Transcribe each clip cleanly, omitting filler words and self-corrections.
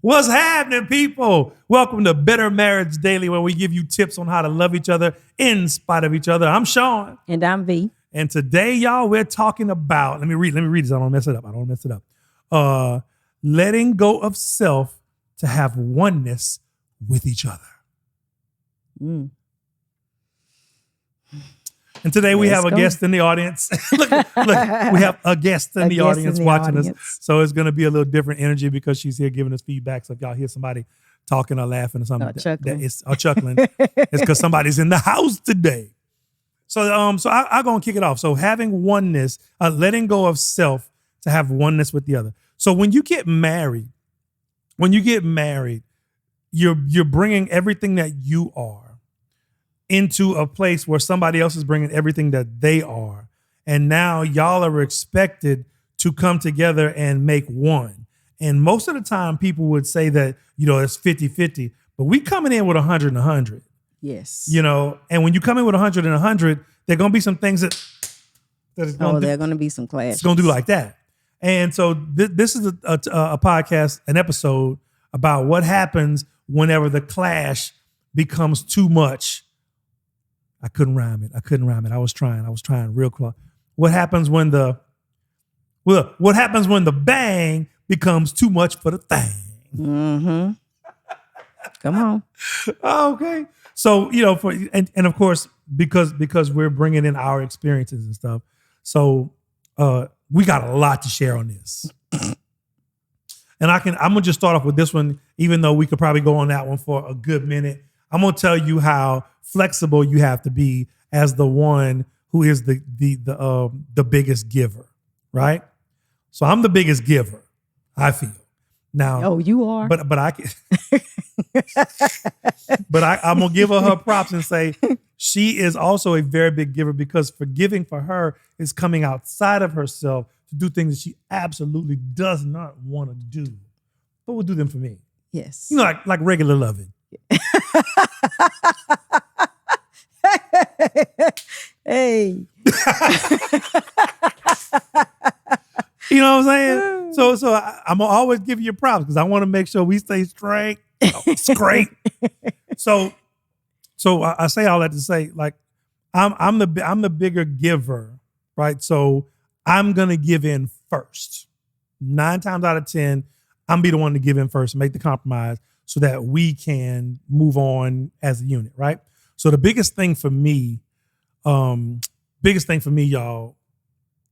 What's happening, people? Welcome to Better Marriage Daily, where we give you tips on how to love each other in spite of each other. I'm Sean. And I'm V. And today, y'all, we're talking about, let me read this. I don't mess it up. Letting go of self to have oneness with each other. Mm. And today we have a guest in the audience. look, we have a guest in the audience watching us. So it's going to be a little different energy because she's here giving us feedback. So if y'all hear somebody talking or laughing or something, chuckling, it's because somebody's in the house today. So I'm going to kick it off. So having oneness, letting go of self to have oneness with the other. So when you get married, you're bringing everything that you are into a place where somebody else is bringing everything that they are. And now y'all are expected to come together and make one. And most of the time people would say that, it's 50-50, but we coming in with 100 and 100. Yes. And when you come in with 100 and 100, there are going to be some things that is going to there are going to be some clashes. It's going to do like that. And so this is a podcast, an episode about what happens whenever the clash becomes too much. I couldn't rhyme it. I was trying real close. What happens when the bang becomes too much for the thing? Mm-hmm. Come on. Okay. So, and of course, because we're bringing in our experiences and stuff. So, we got a lot to share on this. And I'm going to just start off with this one, even though we could probably go on that one for a good minute. I'm going to tell you how flexible you have to be as the one who is the biggest giver, right? So I'm the biggest giver, I feel. Now, oh, you are. But I can I'm gonna give her props and say she is also a very big giver, because forgiving for her is coming outside of herself to do things that she absolutely does not want to do, but will do them for me. Yes. Like regular loving. Hey. You know what I'm saying? So I'm gonna always give you props because I want to make sure we stay straight. Straight. So I say all that to say, like, I'm the bigger giver, right? So I'm gonna give in first. 9 times out of 10, I'm be the one to give in first and make the compromise so that we can move on as a unit, right? So the biggest thing for me, y'all,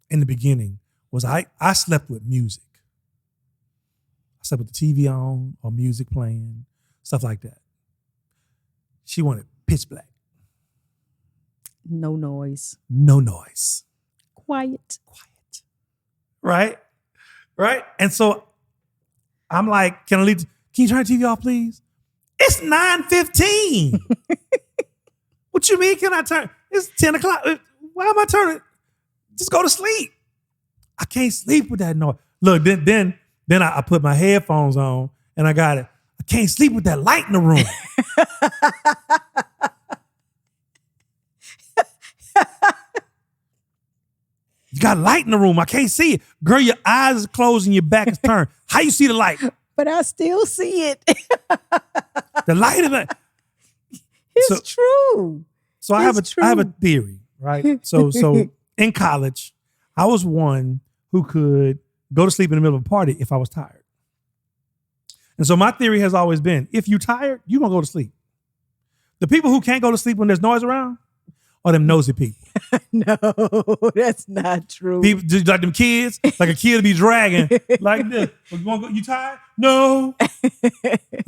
in the beginning was I slept with music. I slept with the TV on or music playing, stuff like that. She wanted pitch black. No noise. No noise. Quiet. Right? And so I'm like, can you turn the TV off, please? It's 9:15. What you mean, can I turn? It's 10 o'clock. Why am I turning? Just go to sleep. I can't sleep with that noise. Look, then I put my headphones on and I got it. I can't sleep with that light in the room. You got light in the room. I can't see it. Girl, your eyes are closed and your back is turned. How you see the light? But I still see it. The light of it. It's true. So I have a theory, right? So in college, I was one who could go to sleep in the middle of a party if I was tired. And so my theory has always been, if you're tired, you're going to go to sleep. The people who can't go to sleep when there's noise around are them nosy people. No, that's not true. People, just like them kids, like a kid be dragging like this. You tired? No.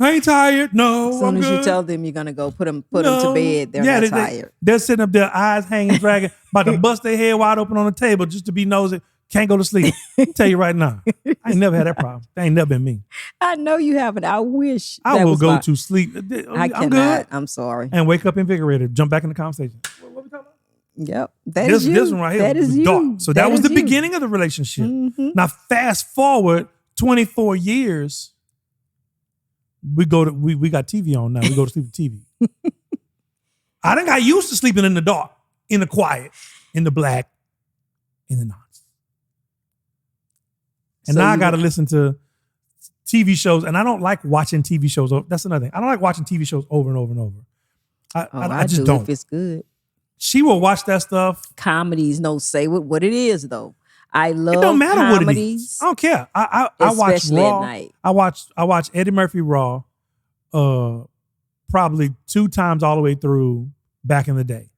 I ain't tired. No, as soon as you tell them you're going to go put them to bed, they're not tired. They're sitting up there, eyes hanging, dragging, about to bust their head wide open on the table just to be nosy. Can't go to sleep. I'll tell you right now, I ain't never had that problem. That ain't never been me. I know you haven't. I wish. I will go to sleep. I cannot. Good. I'm sorry. And wake up invigorated. Jump back in the conversation. What we talking about? Yep. This one right here. That is you. Dark. So that was the beginning of the relationship. Mm-hmm. Now fast forward 24 years. We got TV on now. We go to sleep with TV. I done got used to sleeping in the dark, in the quiet, in the black, in the nonsense. And so now I got to listen to TV shows, and I don't like watching TV shows. That's another thing. I don't like watching TV shows over and over and over. I just don't. If it's good. She will watch that stuff. Comedies, no, say what it is though. I love. It don't matter comedies, what it is. I don't care. I watch Raw. At night. I watch Eddie Murphy Raw, probably 2 times all the way through back in the day.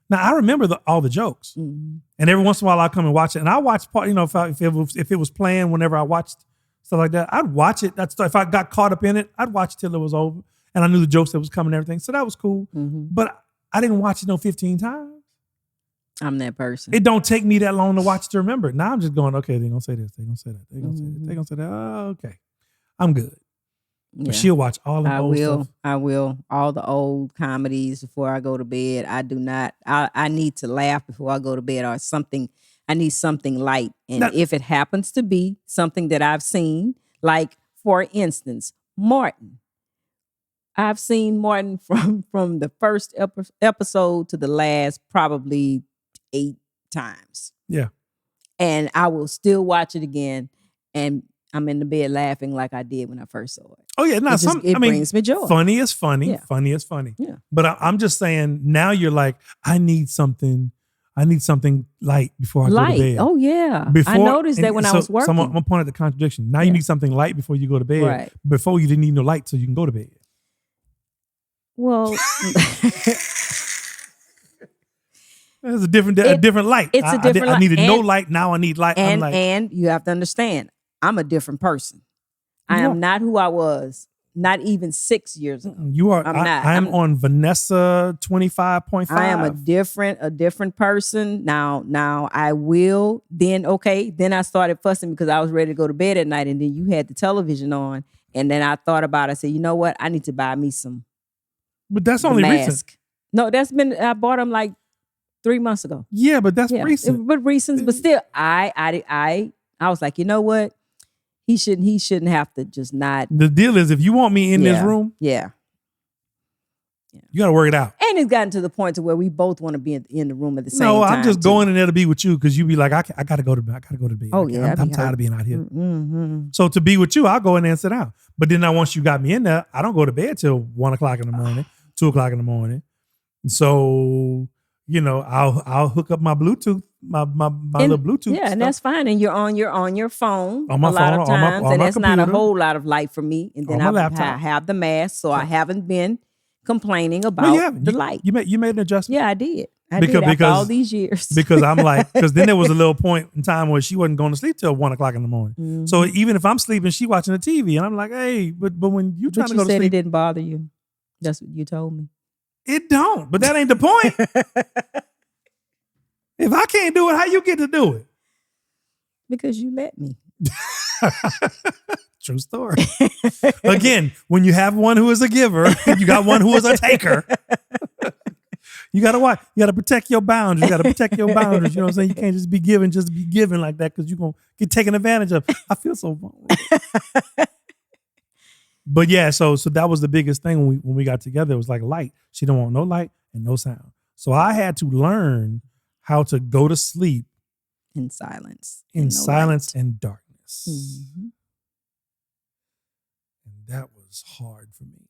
Now I remember all the jokes, and every once in a while I come and watch it. And I watch part. If it was playing whenever I watched stuff like that, I'd watch it. That's if I got caught up in it, I'd watch it till it was over, and I knew the jokes that was coming and everything. So that was cool. But I didn't watch it 15 times. I'm that person. It don't take me that long to watch to remember it. Now I'm just going, okay, they're going to say this. They're going to say that. They're going to say that. They're going to say that. Oh, okay. I'm good. Yeah. But she'll watch all the old stuff. I will. All the old comedies before I go to bed. I do not. I need to laugh before I go to bed or something. I need something light. And now, if it happens to be something that I've seen, like, for instance, Martin. I've seen Martin from the first episode to the last probably 8 times. Yeah. And I will still watch it again, and I'm in the bed laughing like I did when I first saw it. Oh yeah, it brings me joy. Funny is funny. Yeah. Funny is funny. Yeah. But I'm just saying now you're like, I need something light before I go to bed. Oh yeah. I noticed that when I was working. So I'm gonna point at the contradiction. Now you need something light before you go to bed. Right. Before you didn't need no light so you can go to bed. Well, it's a different light. It's a different light. I needed no light. Now I need light. And you have to understand, I'm a different person. I am not who I was, not even 6 years ago. You are. I'm on Vanessa 25.5. I am a different person. Now I will. Then I started fussing because I was ready to go to bed at night, and then you had the television on, and then I thought about it. I said, you know what? I need to buy me some. But that's only recent. No, I bought them like 3 months ago. Yeah, but that's recent. But still, I was like, you know what? He shouldn't have to just not. The deal is, if you want me in this room, you got to work it out. And it's gotten to the point to where we both want to be in the room at the same time. No, I'm just going in there to be with you because you be like, I got to go to bed. Oh yeah, I'm tired of being out here. So to be with you, I'll go in there and sit down. But then now once you got me in there, I don't go to bed till 1 o'clock in the morning, 2 o'clock in the morning. So I'll hook up my Bluetooth, my little Bluetooth. Yeah, and that's fine. And you're on your phone on my a lot phone, of times, on and my that's computer, not a whole lot of light for me. And then I have the mask, so I haven't been complaining about the light. You made an adjustment. Yeah, I did. After all these years. Because I'm like, because then there was a little point in time where she wasn't going to sleep till 1 o'clock in the morning. Mm-hmm. So even if I'm sleeping, she watching the TV, and I'm like, hey, but when you trying to go to sleep, it didn't bother you. That's what you told me. It don't, but that ain't the point. If I can't do it, how you get to do it? Because you let me. True story. Again, when you have one who is a giver, you got one who is a taker. You gotta watch. You gotta protect your boundaries. You gotta protect your boundaries. You know what I'm saying? You can't just be giving like that because you're gonna get taken advantage of. I feel so vulnerable. But yeah, so that was the biggest thing when we got together. It was like light. She didn't want no light and no sound. So I had to learn how to go to sleep in silence. In silence and darkness. Mm-hmm. And that was hard for me.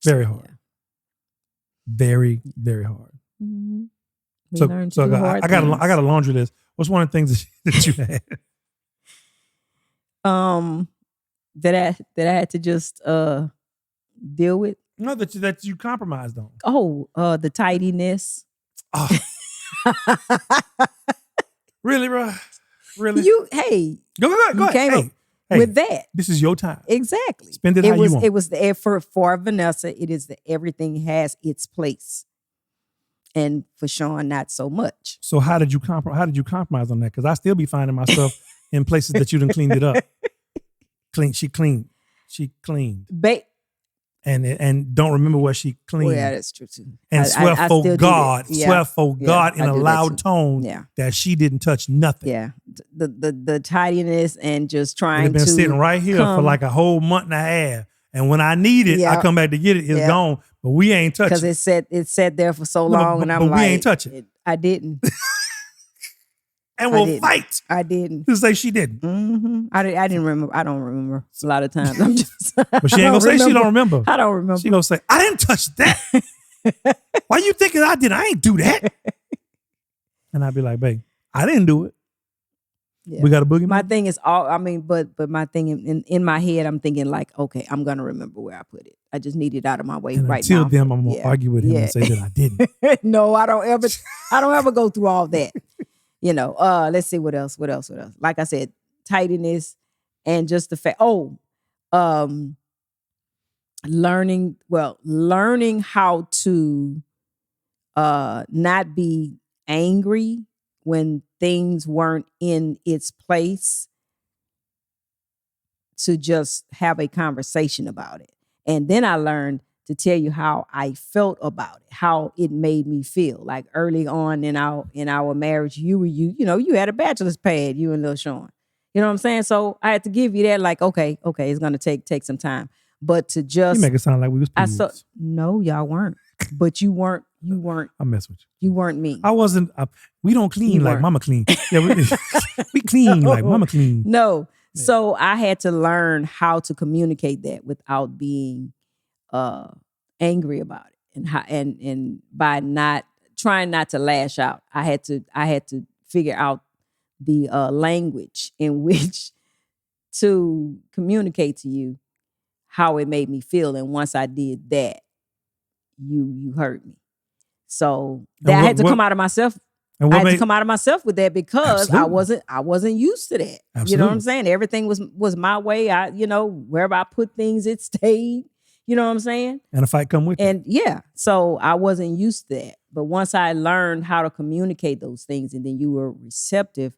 Very hard. Yeah. Very, very hard. Mm-hmm. So I got a laundry list. What's one of the things that you had? That I had to just deal with. No, that you compromised on. Oh, the tidiness. Oh. Really, bro? Really? Go ahead. Came up with that. This is your time. Exactly. Spend it how you want. It was the effort for Vanessa. It is everything has its place, and for Sean, not so much. So how did you compromise on that? Because I still be finding myself in places that you done cleaned it up. She cleaned. And don't remember what she cleaned. Well, yeah, that's true too. And swear for God in a loud tone that she didn't touch nothing. Yeah, the tidiness and just trying to. It's been sitting right here for like a whole month and a half, and when I need it, I come back to get it. It's gone, but we ain't touching. Because it sat there for so long, and I'm like, we ain't touching. I didn't. and will fight. I didn't. To say she didn't. Mm-hmm. I didn't remember. I don't remember a lot of times. I'm just. But she ain't gonna say she don't remember. I don't remember. She gonna say, I didn't touch that. Why you thinking I did? I ain't do that. And I'd be like, babe, I didn't do it. Yeah. We got a boogeyman. My thing is but my thing in my head, I'm thinking like, okay, I'm gonna remember where I put it. I just need it out of my way and right until now. Until then, I'm gonna argue with him and say that I didn't. No, I don't ever go through all that. Let's see what else. Like I said, tidiness and just the fact. Learning how to not be angry when things weren't in its place, to just have a conversation about it. And then I learned to tell you how I felt about it, how it made me feel. Like early on in our marriage, you had a bachelor's pad, you and Lil Sean. You know what I'm saying? So I had to give you that, like, okay, it's gonna take some time. But to just, you make it sound like we was periods. No, y'all weren't. But you weren't. I mess with you. You weren't me. I wasn't. We don't clean like mama clean. Yeah, we clean like mama clean. No. Yeah. So I had to learn how to communicate that without being angry about it, and by not trying not to lash out. I had to figure out the language in which to communicate to you how it made me feel. And once I did that, you hurt me. So that I had to come out of myself. I had to come out of myself with that because I wasn't used to that. Absolutely. You know what I'm saying? Everything was my way. Wherever I put things, it stayed. You know what I'm saying? And a fight come with it. And yeah, so I wasn't used to that. But once I learned how to communicate those things, and then you were receptive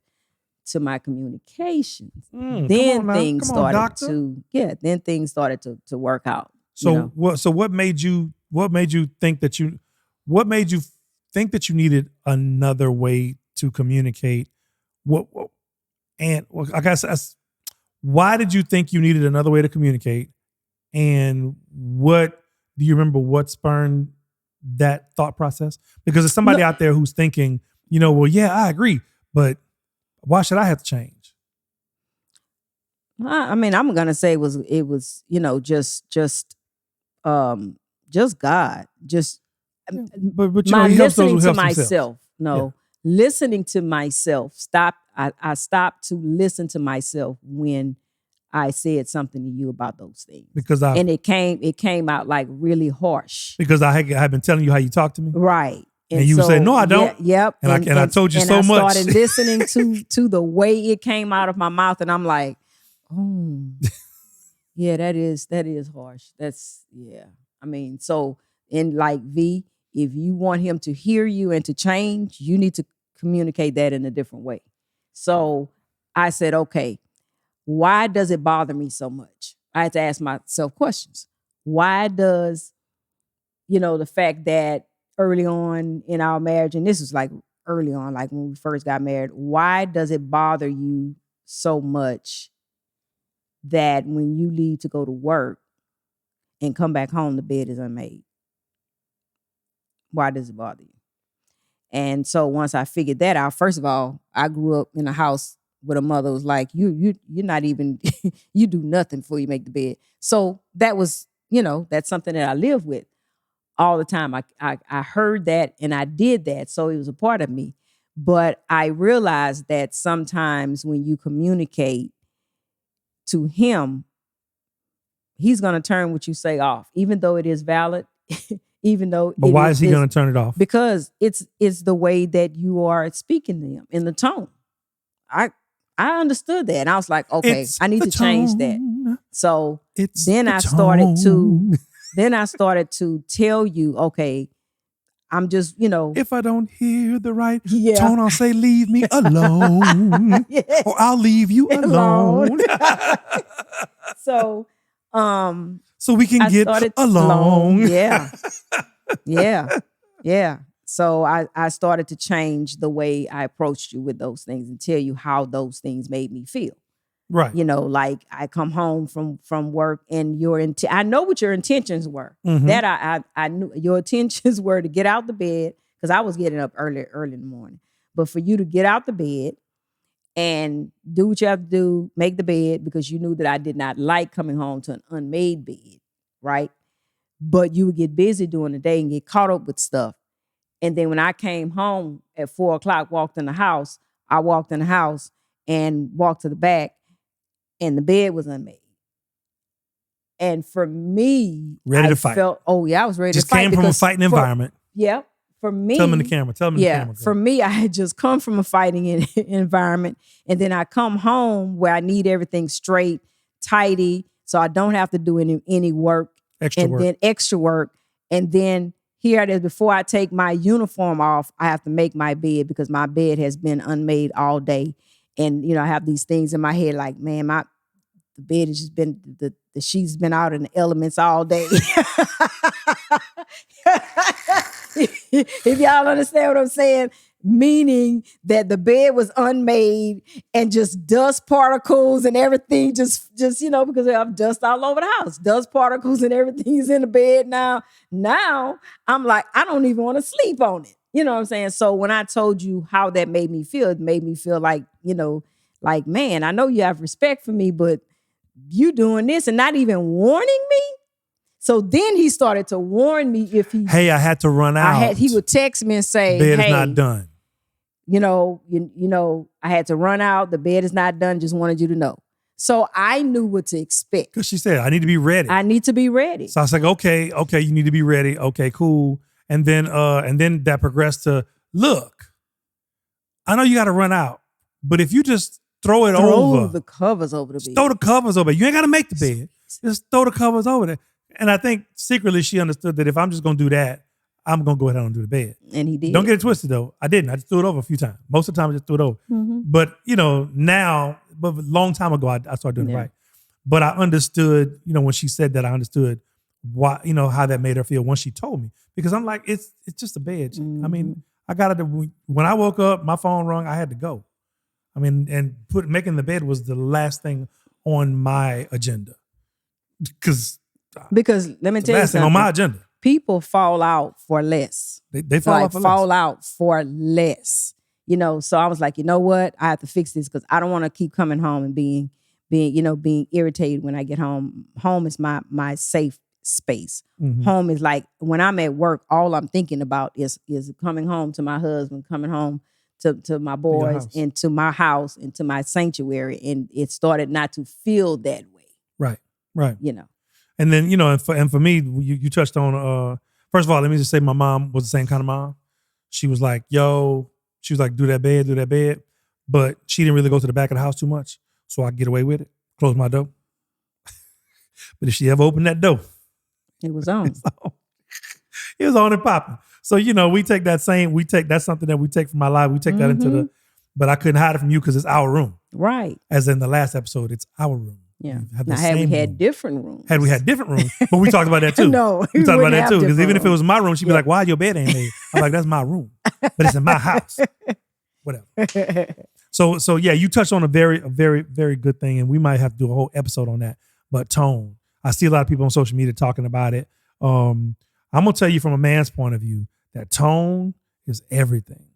to my communications, then things started to work out. So what made you think that you needed another way to communicate? I guess why did you think you needed another way to communicate? And what do you remember? What spurred that thought process? Because there's somebody out there who's thinking, well, yeah, I agree, but why should I have to change? I mean, I'm gonna say it was just God, just. But my listening to myself. Listening to myself. I stopped to listen to myself when I said something to you about those things. And it came out like really harsh. Because I had been telling you how you talk to me. Right. And you would say, no, I don't. Yep. And I told you so much. I started listening to the way it came out of my mouth, and I'm like, oh, yeah, that is harsh. That's, yeah. I mean, so in like V, if you want him to hear you and to change, you need to communicate that in a different way. So I said, okay, why does it bother me so much? I had to ask myself questions. Why does, the fact that early on in our marriage, and this was like early on, like when we first got married, why does it bother you so much that when you leave to go to work and come back home, the bed is unmade? Why does it bother you? And so once I figured that out, first of all, I grew up in a house with a mother who was like, you're not even, you do nothing before you make the bed. So that was, that's something that I live with all the time. I heard that and I did that. So it was a part of me. But I realized that sometimes when you communicate to him, he's going to turn what you say off, even though it is valid. But why is he going to turn it off? Because it's the way that you are speaking to him, in the tone. I understood that, and I was like, okay, I need to change that. So then I started to tell you, okay, I'm just, if I don't hear the right tone, I'll say, leave me alone, or I'll leave you alone. So we can get along. Yeah. So I started to change the way I approached you with those things and tell you how those things made me feel. Right. Like I come home from work and I know what your intentions were. Mm-hmm. That I knew your intentions were to get out the bed, because I was getting up early in the morning. But for you to get out the bed and do what you have to do, make the bed, because you knew that I did not like coming home to an unmade bed, right? But you would get busy during the day and get caught up with stuff. And then when I came home at 4:00, walked in the house and walked to the back, and the bed was unmade. And for me, ready to fight. I was ready just to fight. Just came from a fighting environment. Yeah. For me. Tell them in the camera. Girl. For me, I had just come from a fighting environment. And then I come home where I need everything straight, tidy, so I don't have to do any work. Then extra work. And then here it is, before I take my uniform off, I have to make my bed because my bed has been unmade all day. And, I have these things in my head like, man, the bed has just been, the sheets been out in the elements all day. If y'all understand what I'm saying, meaning that the bed was unmade and just dust particles and everything just because I have dust all over the house, dust particles and everything is in the bed now. Now I'm like, I don't even want to sleep on it. You know what I'm saying? So when I told you how that made me feel, it made me feel like, like, man, I know you have respect for me, but you doing this and not even warning me. So then he started to warn me if he... Hey, I had to run out. He would text me and say, bed is not done. I had to run out. The bed is not done. Just wanted you to know. So I knew what to expect. Because she said, I need to be ready. I need to be ready. So I was like, okay, you need to be ready. Okay, cool. And then that progressed to, look, I know you got to run out, but if you just throw the covers over the bed. Throw the covers over. You ain't got to make the bed. Just throw the covers over there. And I think secretly she understood that if I'm just going to do that, I'm going to go ahead and do the bed. And he did. Don't get it twisted though. I didn't. I just threw it over a few times. Most of the time I just threw it over. Mm-hmm. But, now, but a long time ago, I started doing it right. But I understood, when she said that, I understood why, how that made her feel when she told me. Because I'm like, it's just a bed. Mm-hmm. I mean, I got to, when I woke up, my phone rung, I had to go. I mean, and making the bed was the last thing on my agenda. Because let me tell you something. On my agenda. People fall out for less. They fall out for less. So I was like, you know what? I have to fix this because I don't want to keep coming home and being irritated when I get home. Home is my safe space. Mm-hmm. Home is like when I'm at work, all I'm thinking about is coming home to my husband, coming home to my boys and to my house and to my sanctuary. And it started not to feel that way. Right. And then, and for me, you touched on, first of all, let me just say my mom was the same kind of mom. She was like, do that bed. But she didn't really go to the back of the house too much. So I get away with it, close my door. But if she ever opened that door, it was on. It was on and popping. So, that's something that we take from my life. We take that into but I couldn't hide it from you because it's our room. Right. As in the last episode, it's our room. Yeah. Now, had we had different rooms. Had we had different rooms, but we talked about that too. No, we talked about that too. Because even rooms. if it was my room, she'd be like, "Why your bed ain't made?" I'm like, "That's my room, but it's in my house." Whatever. So yeah, you touched on a very, very good thing, and we might have to do a whole episode on that. But tone, I see a lot of people on social media talking about it. I'm gonna tell you from a man's point of view that tone is everything.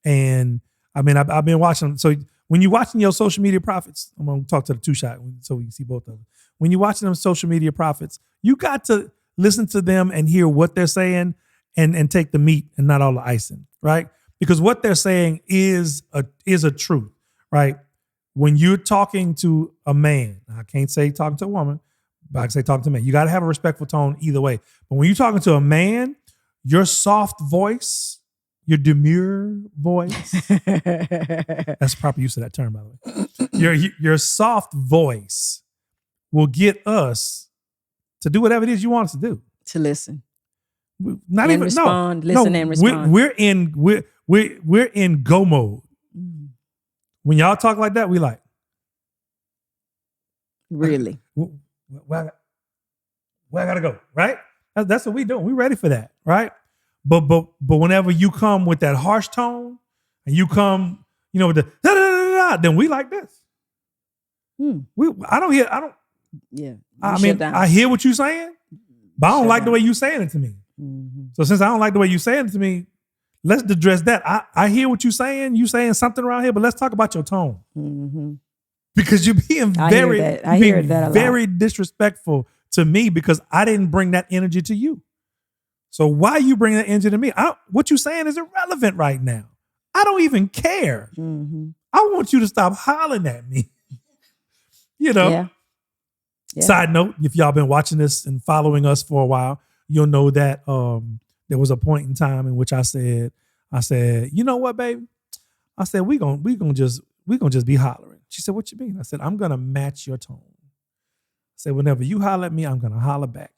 And I mean, I've been watching. So when you're watching your social media prophets, I'm going to talk to the two shot so we can see both of them. When you're watching them social media prophets, you got to listen to them and hear what they're saying and take the meat and not all the icing, right? Because what they're saying is a truth, right? When you're talking to a man, I can't say talking to a woman, but I can say talking to a man. You got to have a respectful tone either way. But when you're talking to a man, your soft voice, your demure voice. That's the proper use of that term, by the way. Your soft voice will get us to do whatever it is you want us to do. To listen. Not and even respond. No, listen and respond. We're in go mode. When y'all talk like that, we like. Really? Where I gotta go, right? That's what we do. We ready for that, right? But whenever you come with that harsh tone and you come, with the da da da da, then we like this. I don't. Yeah. I hear what you're saying, but I don't like the way you saying it to me. Mm-hmm. So since I don't like the way you saying it to me, let's address that. I hear what you're saying. You saying something around here, but let's talk about your tone. Mm-hmm. Because you're being I hear that a very lot. disrespectful to me because I didn't bring that energy to you. So why you bring that energy to me? What you're saying is irrelevant right now. I don't even care. Mm-hmm. I want you to stop hollering at me. You know? Yeah. Yeah. Side note, if y'all been watching this and following us for a while, you'll know that there was a point in time in which I said, you know what, baby? I said, we gonna just be hollering. She said, what you mean? I said, I'm gonna match your tone. I said, whenever you holler at me, I'm gonna holler back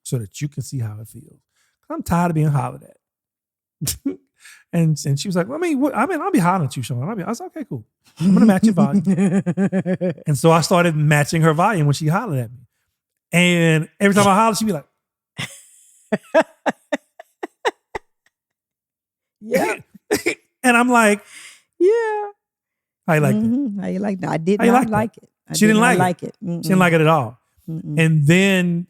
so that you can see how it feels. I'm tired of being hollered at. and she was like, I'll be hollering at you, Sean. I said, okay, cool. I'm gonna match your volume. And so I started matching her volume when she hollered at me. And every time I holler, she'd be like, yeah. And I'm like, yeah. how you like Mm-hmm. that? How you like that? I did How you not like like it. She didn't like it. She didn't like it at all. Mm-mm. And then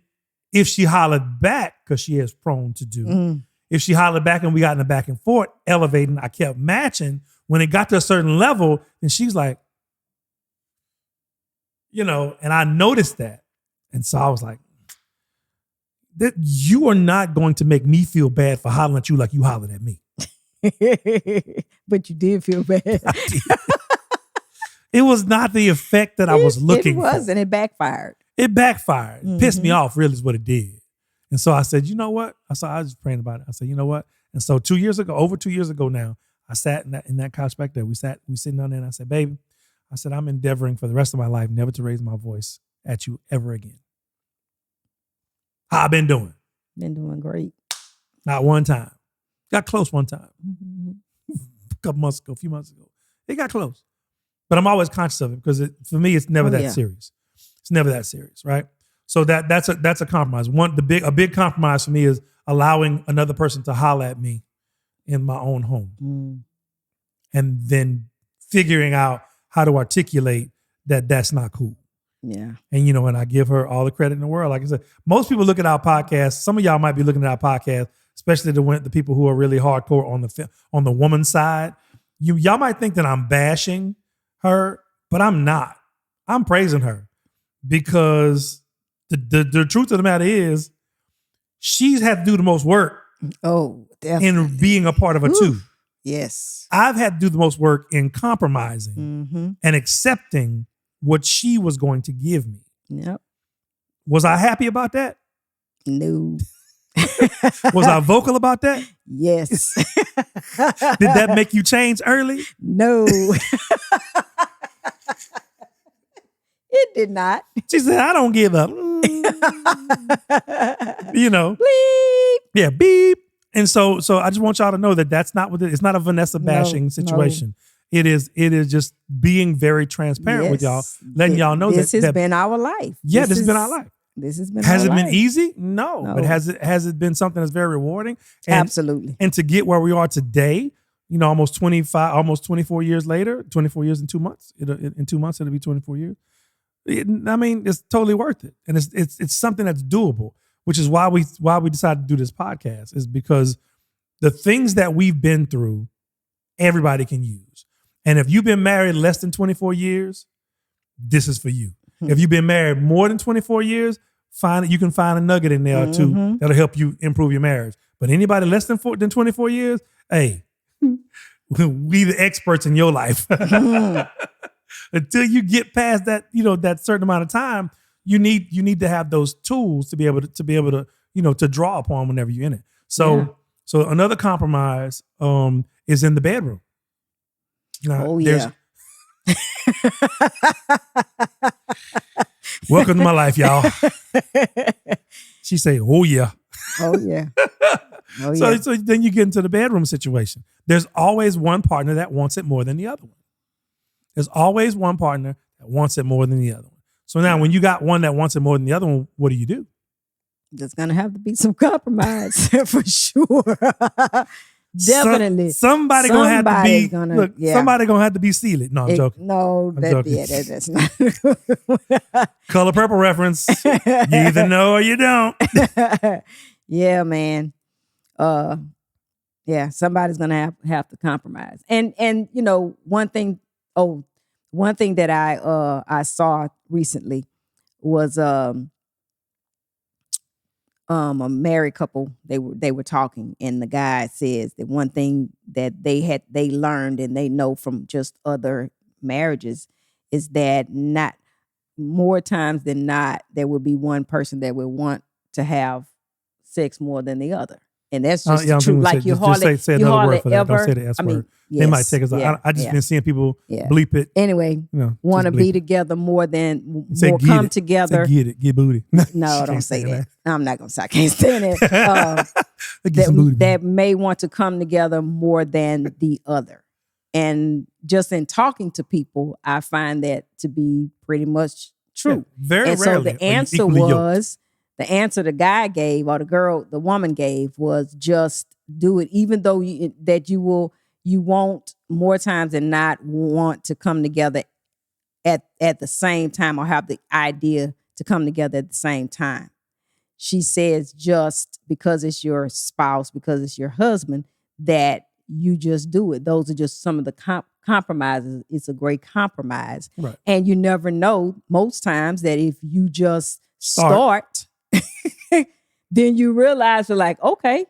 if she hollered back, because she is prone to do, if she hollered back and we got in the back and forth, elevating, I kept matching. When it got to a certain level, then she's like, and I noticed that. And so I was like, that you are not going to make me feel bad for hollering at you like you hollered at me. But you did feel bad. It was not the effect that I was looking for. It was, and it backfired. It backfired. It pissed me off, really, is what it did. And so I said, you know what? I was just praying about it. I said, you know what? And so over 2 years ago now, I sat in that couch back there. We sitting down there and I said, baby, I said, I'm endeavoring for the rest of my life never to raise my voice at you ever again. How I been doing? Been doing great. Not one time. Got close one time. Mm-hmm. A few months ago. It got close. But I'm always conscious of it because for me, it's never that serious. It's never that serious, right? So that's a compromise. A big compromise for me is allowing another person to holler at me in my own home. And then figuring out how to articulate that that's not cool. Yeah. And and I give her all the credit in the world. Like I said, most people look at our podcast. Some of y'all might be looking at our podcast, especially the people who are really hardcore on the woman side. Y'all might think that I'm bashing her, but I'm not. I'm praising her because the truth of the matter is she's had to do the most work. Oh, definitely. In being a part of a two. Yes. I've had to do the most work in compromising and accepting what she was going to give me. Yep. Was I happy about that? No. Was I vocal about that? Yes. Did that make you change early? No. It did not. She said, I don't give up. Bleep. Yeah, beep. And so I just want y'all to know that that's not what it's not a Vanessa bashing situation. No. It is just being very transparent with y'all, letting y'all know this has been our life. Yeah, this has been our life. This has been Has our it life. been easy? No. But has it been something that's very rewarding? Absolutely. And to get where we are today, almost 24 years later, 24 years in 2 months. In 2 months, it'll be 24 years. It's totally worth it. And it's something that's doable, which is why we decided to do this podcast, is because the things that we've been through, everybody can use. And if you've been married less than 24 years, this is for you. If you've been married more than 24 years, you can find a nugget in there too that'll help you improve your marriage. But anybody less than 24 years, hey, we the experts in your life. Until you get past that, that certain amount of time, you need to have those tools to be able to to draw upon whenever you're in it. So another compromise is in the bedroom. Oh yeah. Welcome to my life, y'all. She say, "Oh yeah." Oh yeah. Oh yeah. So then you get into the bedroom situation. There's always one partner that wants it more than the other one. There's always one partner that wants it more than the other one. So now when you got one that wants it more than the other one, what do? There's going to have to be some compromise for sure. Definitely. Somebody going to have to be, somebody going to have to be sealed. No, I'm joking. No, that's not. Color Purple reference. You either know or you don't. Yeah, man. Yeah, somebody's gonna have to compromise. And one thing that I saw recently was a married couple. They were talking, and the guy says that one thing that they learned and they know from just other marriages is that not more times than not there will be one person that will want to have sex more than the other. And that's just yeah, true. Like you hardly say another word for that. ever. Don't say the S word. Yes, They might take us. I just been seeing people bleep it. Anyway, want to be together more than more come together. Say, get booty. No, don't say that. I'm not gonna say. I can't stand it. That may want to come together more than the other. And just in talking to people, I find that to be pretty much true. Yeah, very and rarely. So the answer was. The answer the guy gave, or the woman gave, was just do it, even though you won't more times than not want to come together at the same time or have the idea to come together at the same time. She says just because it's your spouse, because it's your husband, that you just do it. Those are just some of the compromises. It's a great compromise. Right. And you never know most times that if you just start then you realize you're like, okay,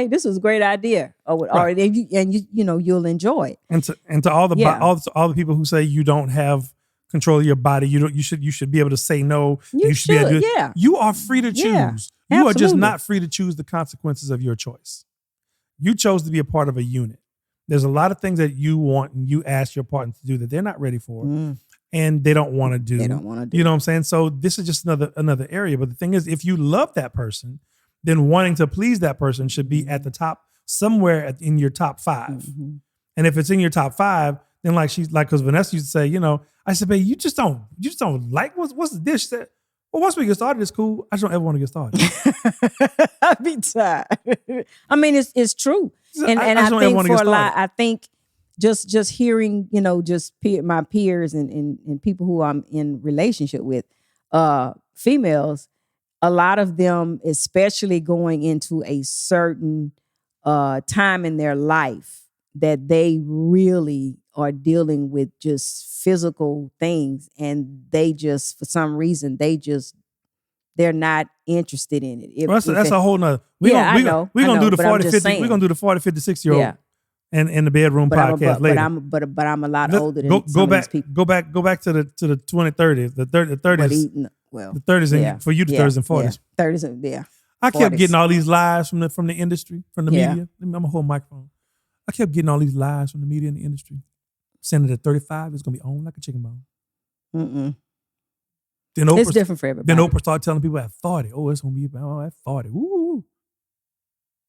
this was a great idea, you'll enjoy it. And to all the people who say you don't have control of your body, you should be able to say no. You should be able to do it. Yeah. You are free to choose. Yeah, you are just not free to choose the consequences of your choice. You chose to be a part of a unit. There's a lot of things that you want and you ask your partner to do that they're not ready for. And they don't want to do. They don't want to do. You know what I'm saying? So this is just another area. But the thing is, if you love that person, then wanting to please that person should be at the top, somewhere in your top 5. Mm-hmm. And if it's in your top 5, then because Vanessa used to say, I said, babe, you just don't like what's the dish? She said, well, once we get started, it's cool. I just don't ever want to get started. I'd be tired. I mean, it's true. And I think for a lot, I think just hearing, just my peers and people who I'm in relationship with, females, a lot of them, especially going into a certain time in their life, that they really are dealing with just physical things, and they just, for some reason, they're not interested in it. That's a whole nother. We're gonna do the 40-50. We're gonna do the 40-56-year-old. Yeah. And in the bedroom podcast later. But I'm a lot older than some of these people. Go back to the 2030s. The 30s. The 30s for you, the 30s and 40s. Yeah. 30s, yeah. I kept getting all these lies from the industry, from the media. I'm gonna hold a microphone. I kept getting all these lies from the media and the industry. Saying that at 35, it's gonna be on like a chicken bone. Then it's different for everybody. Then Oprah started telling people at 40, it's gonna be at 40. Ooh.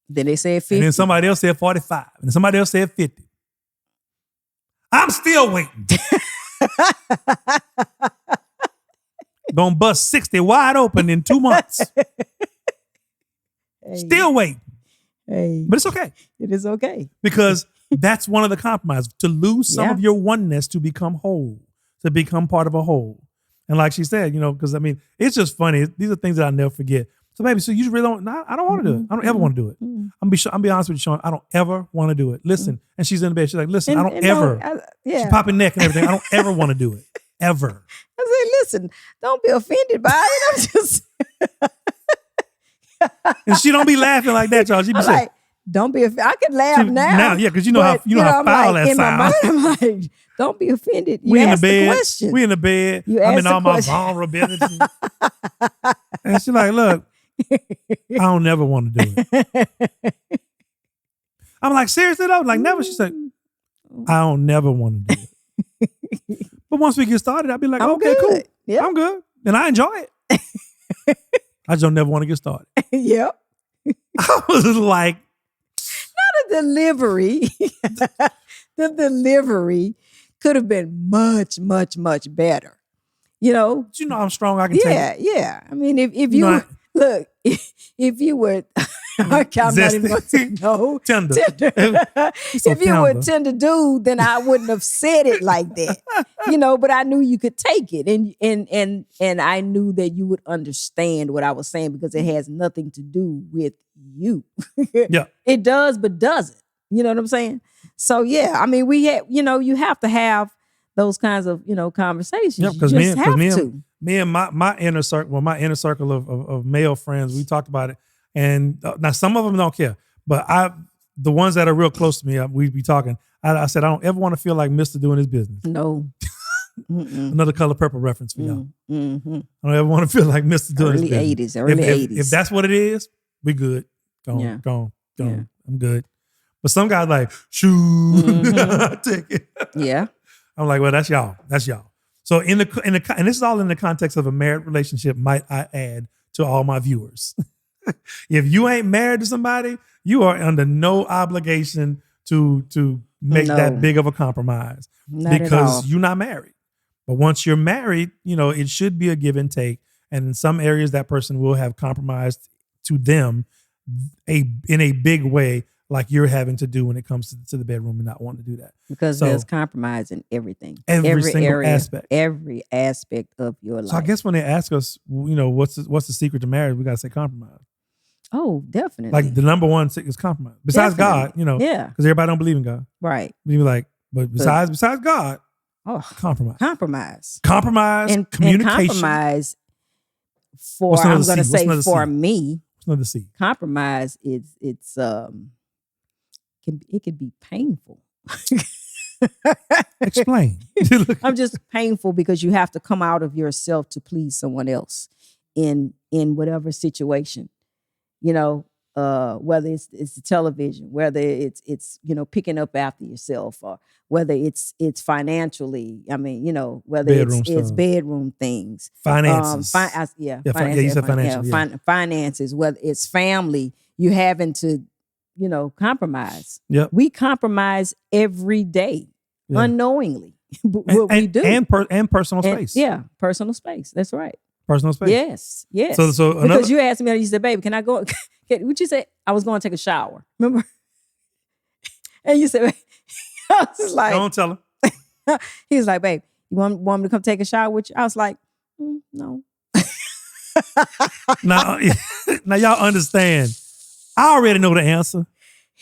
Then they said 50. And then somebody else said 45. And then somebody else said 50. I'm still waiting. Gonna bust 60 wide open in 2 months. Still waiting. Hey. But it's okay. It is okay. Because that's one of the compromises. To lose some of your oneness to become whole. To become part of a whole. And like she said, because it's just funny. These are things that I'll never forget. So baby, so you really don't, I don't want to do it. I don't ever want to do it. I'm be honest with you, Sean. I don't ever want to do it. Listen. And she's in the bed. She's like, listen, I don't ever. She's popping neck and everything. I don't ever want to do it. Ever. I say, listen, don't be offended by it. I'm just. And she don't be laughing like that, y'all. She be saying, like, don't be offended. I can laugh now. Yeah, because how foul that sounds. In my mind, I'm like, don't be offended. We in the bed. I'm in all my vulnerability. And she's like, look, I don't never want to do it. I'm like, seriously though? Like, never? She's like, I don't never want to do it. But once we get started, I'll be like, okay, cool. Yep. I'm good. And I enjoy it. I just don't never want to get started. Yep. I was like. Not a delivery. The delivery could have been much, much, much better. But I'm strong. I can take it. Yeah. I mean, if you look, if you would, I'm not even going to know. Tender. If you were a tender dude, then I wouldn't have said it like that. But I knew you could take it, and I knew that you would understand what I was saying because it has nothing to do with you. Yeah, it does, but doesn't. You know what I'm saying? So yeah, I mean, we had, you have to have those kinds of, conversations. Yeah, You because just have to. me and my inner circle, my inner circle of male friends, we talked about it. And now some of them don't care, but the ones that are real close to me, we be talking. I said, I don't ever want to feel like Mr. doing his business. No. Another Color Purple reference for y'all. Mm-hmm. I don't ever want to feel like Mr. doing his business. Early 80s. If that's what it is, we good. Go on. Yeah. I'm good. But some guys like, shoot, take it. Yeah. I'm like, well, that's y'all. So and this is all in the context of a married relationship, might I add to all my viewers. If you ain't married to somebody, you are under no obligation to make that big of a compromise because you're not married. But once you're married, it should be a give and take. And in some areas, that person will have compromised to them in a big way, like you're having to do when it comes to the bedroom and not wanting to do that. Because there's compromise in everything. Every single area, aspect. Every aspect of your life. So I guess when they ask us, what's the secret to marriage, we got to say compromise. Oh, definitely. Like the number one is compromise. Besides God, yeah, because everybody don't believe in God. Right. You be like, but besides God, compromise. Compromise and communication. And compromise for me. What's another C? Compromise it could be painful. Explain. I'm just painful because you have to come out of yourself to please someone else in whatever situation. Whether it's the television, whether it's picking up after yourself, or whether it's financially. I mean, whether it's bedroom things, finances. Finances. Whether it's family, you having to compromise. Yep. We compromise every day, unknowingly. We do, and personal space. Yeah, personal space. That's right. Personal space. Yes. So because you asked me, you said, "Baby, can I go?" Would you say I was going to take a shower? Remember? And you said, I was just like, "Don't tell him." He was like, "Babe, you want me to come take a shower with you?" I was like, "No." Now y'all understand. I already know the answer.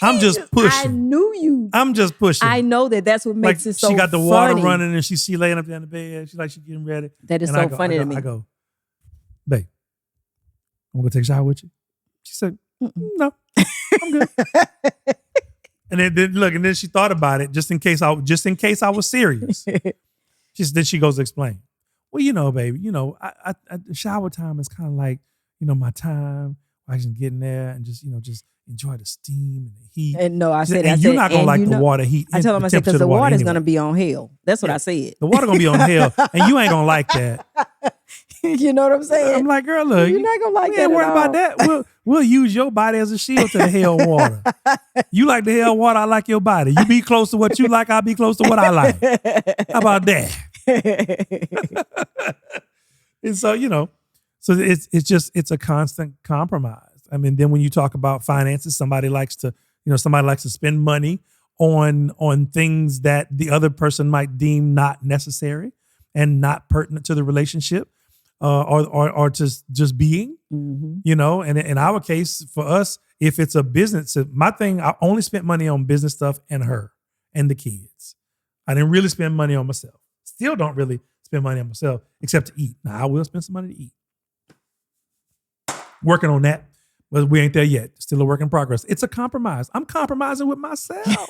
I'm just pushing. I knew you. I'm just pushing. I know that. What makes it so funny. She got the water running and she laying up there in the bed. She's getting ready. That is so funny to me. I go, babe, I'm gonna take a shower with you. She said, no, I'm good. And then look, and then she thought about it just in case I was serious. Then she goes to explain. Well, baby, I shower time is kind of like, my time. I can get in there and just enjoy the steam and the heat. And no, I said, you're not gonna like the water heat. I told him, I said, because the water is gonna be on hell. That's what I said. The water gonna be on hell, and you ain't gonna like that. You know what I'm saying? I'm like, girl, look, you're not gonna like that. We ain't worried about that. We'll use your body as a shield to the hell water. You like the hell water, I like your body. You be close to what you like, I'll be close to what I like. How about that? And so, so it's a constant compromise. I mean, then when you talk about finances, somebody likes to spend money on things that the other person might deem not necessary and not pertinent to the relationship, or just being, and in our case, for us, if it's a business, my thing, I only spent money on business stuff and her and the kids. I didn't really spend money on myself. Still don't really spend money on myself except to eat. Now I will spend some money to eat. Working on that, but we ain't there yet. Still a work in progress. It's a compromise. I'm compromising with myself.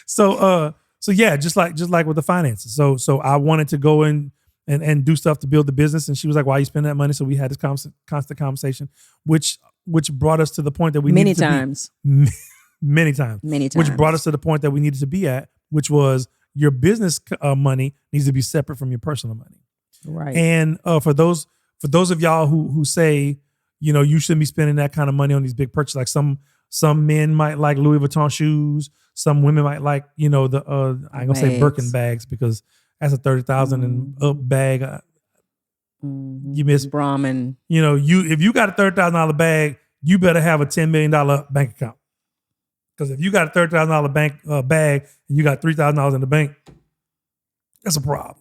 So yeah, just like with the finances. So I wanted to go in and do stuff to build the business, and she was like, "Why are you spending that money?" So we had this constant conversation, which brought us to the point that we many needed times, to be, many times, which brought us to the point that we needed to be at, which was your business money needs to be separate from your personal money. Right. And for those of y'all who say, you shouldn't be spending that kind of money on these big purchases, like some men might like Louis Vuitton shoes, some women might like, I ain't gonna say Birkin bags because that's a $30,000 and up bag. You miss Brahmin. If you got a $30,000 bag, you better have a $10 million bank account. Because if you got a $30,000 bank bag and you got $3,000 in the bank, that's a problem.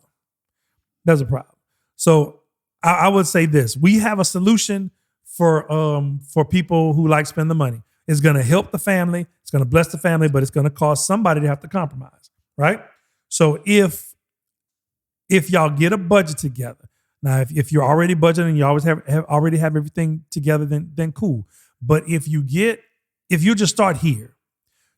That's a problem. So I would say this: we have a solution for people who like spend the money. It's going to help the family. It's going to bless the family, but it's going to cause somebody to have to compromise, right? So if y'all get a budget together, now if you're already budgeting, you always already have everything together, then cool. But if you just start here,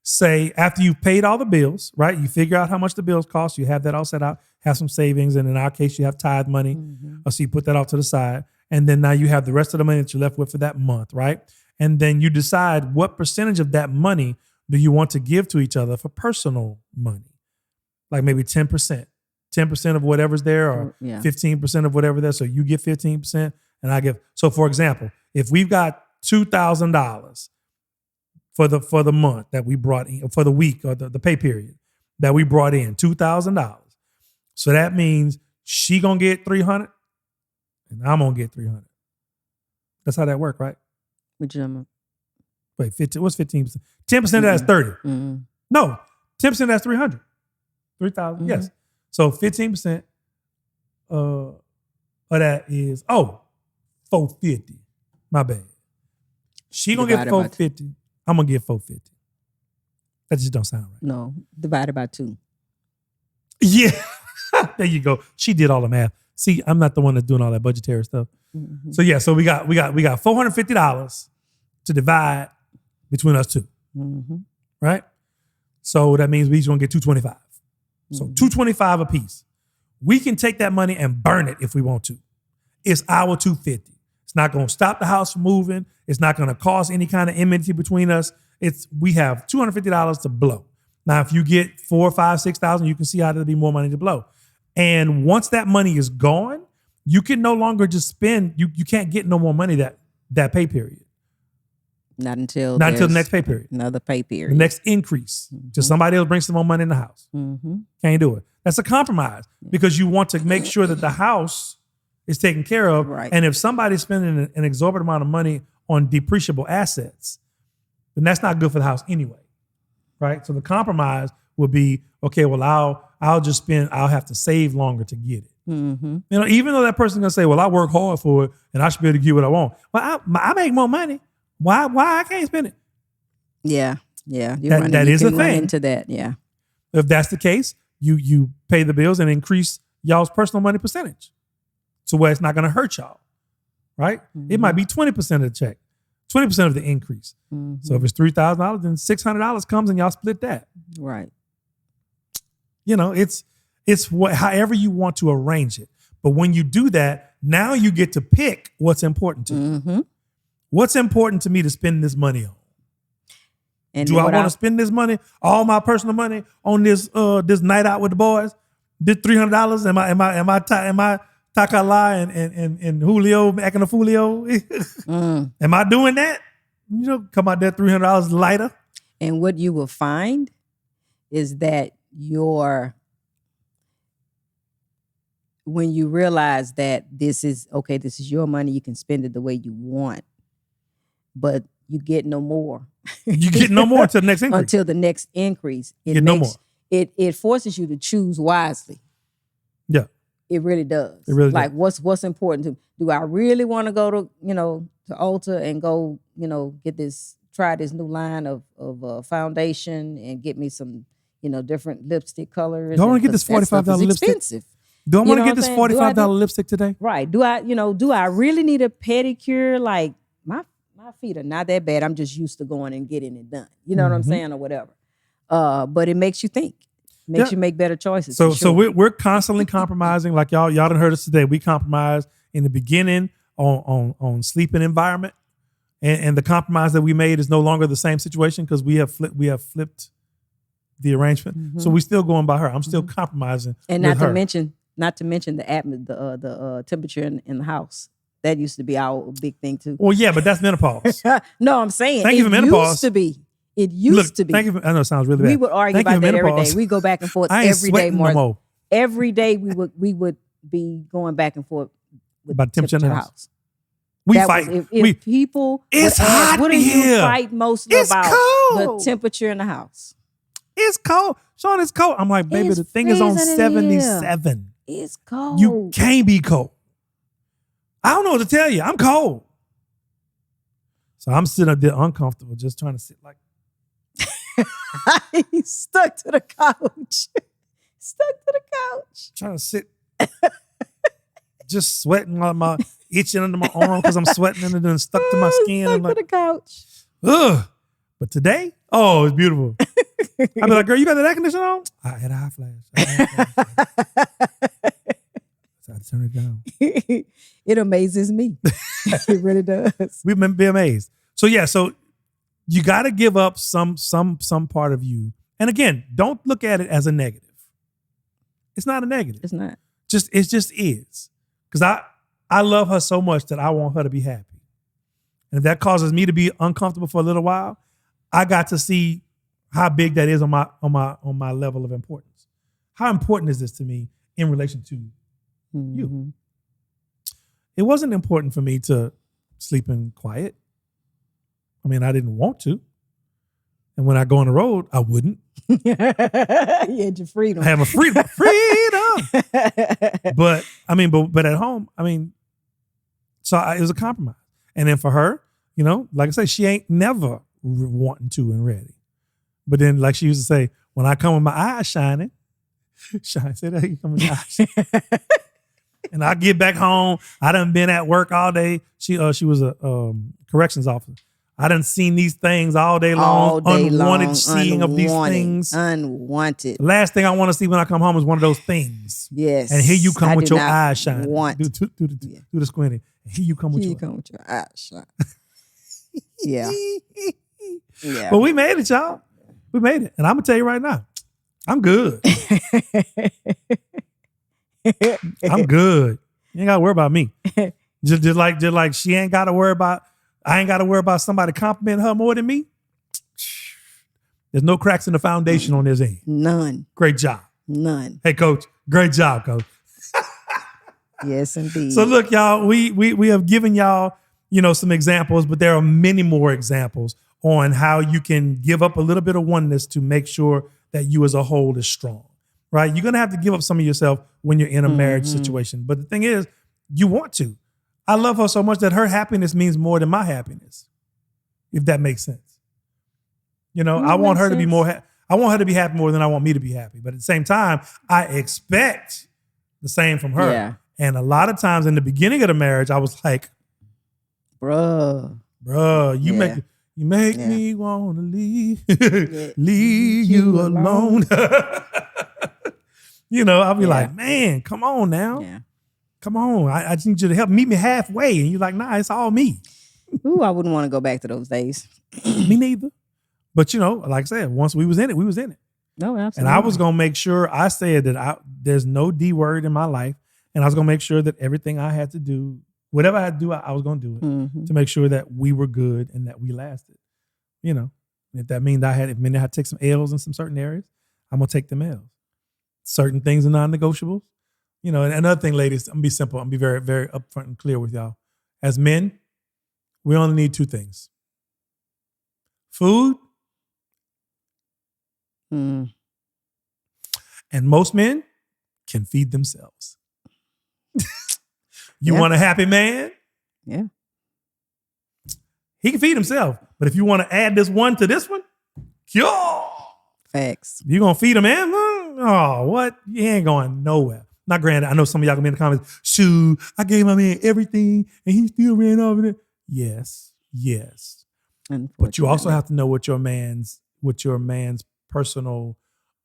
say after you've paid all the bills, right? You figure out how much the bills cost. You have that all set out, have some savings. And in our case, you have tithe money. So you put that off to the side. And then now you have the rest of the money that you're left with for that month, right? And then you decide what percentage of that money do you want to give to each other for personal money? Like maybe 10%. 10% of whatever's there or 15% of whatever there. So you get 15% and I give. So for example, if we've got $2,000 for the month that we brought in, for the week or the pay period that we brought in, $2,000. So that means she gonna get $300 and I'm gonna get $300. That's how that work, right? Which number? Wait, 15, what's 15%? 10% of that's 30. No, 10% of that's 300. 3,000, yes. So 15% of that is, $450. My bad. She gonna get $450. I'm gonna get $450. That just don't sound right. No, divided by 2. Yeah, there you go. She did all the math. See, I'm not the one that's doing all that budgetary stuff. So yeah, so we got $450 to divide between us two, right? So that means we each gonna get $225. So $225 a piece. We can take that money and burn it if we want to. It's our $250. It's not gonna stop the house from moving. It's not gonna cause any kind of enmity between us. We have $250 to blow. Now, if you get $4,000, $5,000, $6,000, you can see how there'll be more money to blow. And once that money is gone, you can no longer just spend. You can't get no more money that pay period. Not until the next pay period. Another pay period. The next increase. Just somebody else brings some more money in the house. Can't do it. That's a compromise because you want to make sure that the house is taken care of. Right. And if somebody's spending an exorbitant amount of money on depreciable assets, then that's not good for the house anyway. Right? So the compromise would be, okay, well, I'll have to save longer to get it. You know, even though that person's gonna say, well, I work hard for it and I should be able to get what I want. Well, I make more money. Why I can't spend it? Yeah. That is a thing. Into that, yeah. If that's the case, you pay the bills and increase y'all's personal money percentage to where it's not going to hurt y'all, right? It might be 20% of the check, 20% of the increase. So if it's $3,000, then $600 comes and y'all split that. Right. You know, it's however you want to arrange it. But when you do that, now you get to pick what's important to you. What's important to me to spend this money on? And do I want to spend this money, all my personal money, on this night out with the boys? This $300? Am I Takala and Julio acting a Fulio? Am I doing that? You know, come out there $300 lighter. And what you will find is that when you realize that this is your money, you can spend it the way you want, but you get no more. You get no more until the next increase. Until the next increase. No more. It forces you to choose wisely. Yeah. It really does. It really like does. What's important to do I really want to go to, to Ulta and go, try this new line of foundation and get me some, different lipstick colors. Do I want to get this $45 lipstick? Expensive. Do I want to get this $45 lipstick today? Right. Do I really need a pedicure? Like my feet are not that bad. I'm just used to going and getting it done. You know what I'm saying, or whatever. But it makes you think. Makes you make better choices. So we're constantly compromising. Like y'all done heard us today. We compromised in the beginning on sleeping environment, and the compromise that we made is no longer the same situation because we have flipped the arrangement. So we still going by her. I'm still compromising, and not to mention the temperature in the house. That used to be our big thing too. Well, yeah, but that's menopause. No, I'm saying thank you for menopause. Used to be. It used to be. Thank you. I know it sounds really bad. We would argue about that every day. We go back and forth every day. More. Every day we would be going back and forth with about temperature in the house. We that fight. If people it's hot what do here. You fight mostly it's about? Cold. The temperature in the house. It's cold. Sean, it's cold. I'm like, baby, the thing is on 77. It's cold. You can't be cold. I don't know what to tell you. I'm cold. So I'm sitting up there uncomfortable, just trying to sit like. He's stuck to the couch. Stuck to the couch. Trying to sit, just sweating on my itching under my arm because I'm sweating and then stuck to my skin. Stuck I'm like, to the couch. ugh. But today, oh, it's beautiful. I'd be like, girl, you got that air conditioner on? I had a hot flash. So I had to turn it down. It amazes me. It really does. We've been amazed. So yeah, so you got to give up some part of you. And again, don't look at it as a negative. It's not a negative. It's not. It just is. Because I love her so much that I want her to be happy. And if that causes me to be uncomfortable for a little while, I got to see how big that is on my level of importance. How important is this to me in relation to you? It wasn't important for me to sleep in quiet. I mean, I didn't want to. And when I go on the road, I wouldn't. You had your freedom. I have a freedom. But I mean, but at home, I mean, it was a compromise. And then for her, you know, like I say, she ain't never wanting to and ready. But then, like she used to say, when I come with my eyes shining, shine, say that, you come with your eyes shining. And I get back home. I done been at work all day. She was a corrections officer. I done seen these things all day long. Unwanted seeing of these things. Unwanted. The last thing I want to see when I come home is one of those things. Yes. And here you come with your eyes shining. Do Yeah. the squinting. And here you come with your eyes shining. Yeah. Yeah. But we made it, y'all. We made it. And I'm going to tell you right now, I'm good. I'm good. You ain't got to worry about me. Just like she ain't got to worry about, I ain't got to worry about somebody complimenting her more than me. There's no cracks in the foundation on this end. None. Great job. None. Hey, Coach. Great job, Coach. Yes, indeed. So look, y'all, we have given y'all, you know, some examples, but there are many more examples on how you can give up a little bit of oneness to make sure that you as a whole is strong, right? You're going to have to give up some of yourself when you're in a marriage situation. But the thing is, you want to. I love her so much that her happiness means more than my happiness, if that makes sense. You know, I want her to be more, I want her to be happy more than I want me to be happy. But at the same time, I expect the same from her. Yeah. And a lot of times in the beginning of the marriage, I was like, bruh, you make me want to leave, leave you alone. You know, I'll be like, man, come on now. Yeah. Come on. I just need you to help meet me halfway. And you're like, nah, it's all me. Ooh, I wouldn't want to go back to those days. Me neither. But, you know, like I said, once we was in it, we was in it. No, absolutely. And I was going to make sure I said that there's no D word in my life. And I was going to make sure that everything I had to do, whatever I had to do, I was going to do it to make sure that we were good and that we lasted. You know, if that means I had to take some L's in some certain areas, I'm going to take them L's. Certain things are non-negotiables. You know, and another thing, ladies, I'm going to be simple. I'm going to be very, very upfront and clear with y'all. As men, we only need two things. Food. And most men can feed themselves. You want a happy man? Yeah. He can feed himself. But if you want to add this one to this one, facts. You going to feed him, man? Oh, what? You ain't going nowhere. Not granted, I know some of y'all gonna be in the comments, shoot, I gave my man everything and he still ran off of it. Yes. But you also have to know what your man's personal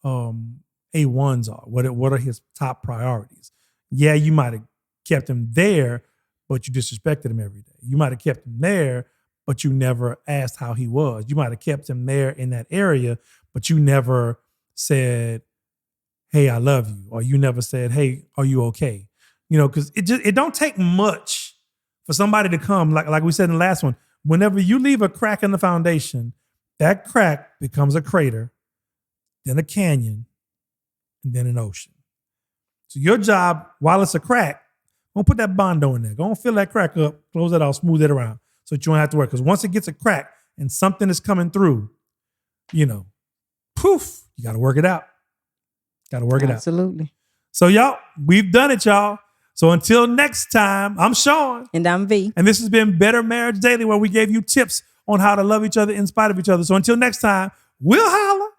A1s are. What are his top priorities? Yeah, you might have kept him there, but you disrespected him every day. You might have kept him there, but you never asked how he was. You might have kept him there in that area, but you never said, hey, I love you. Or you never said, hey, are you okay? You know, because it don't take much for somebody to come, like we said in the last one, whenever you leave a crack in the foundation, that crack becomes a crater, then a canyon, and then an ocean. So your job, while it's a crack, go put that Bondo in there. Go and fill that crack up, close that off, smooth it around so that you don't have to work. Because once it gets a crack and something is coming through, you know, poof, you got to work it out. Got to work it out. Absolutely. So y'all, we've done it, y'all. So until next time, I'm Sean. And I'm V. And this has been Better Marriage Daily, where we gave you tips on how to love each other in spite of each other. So until next time, we'll holler.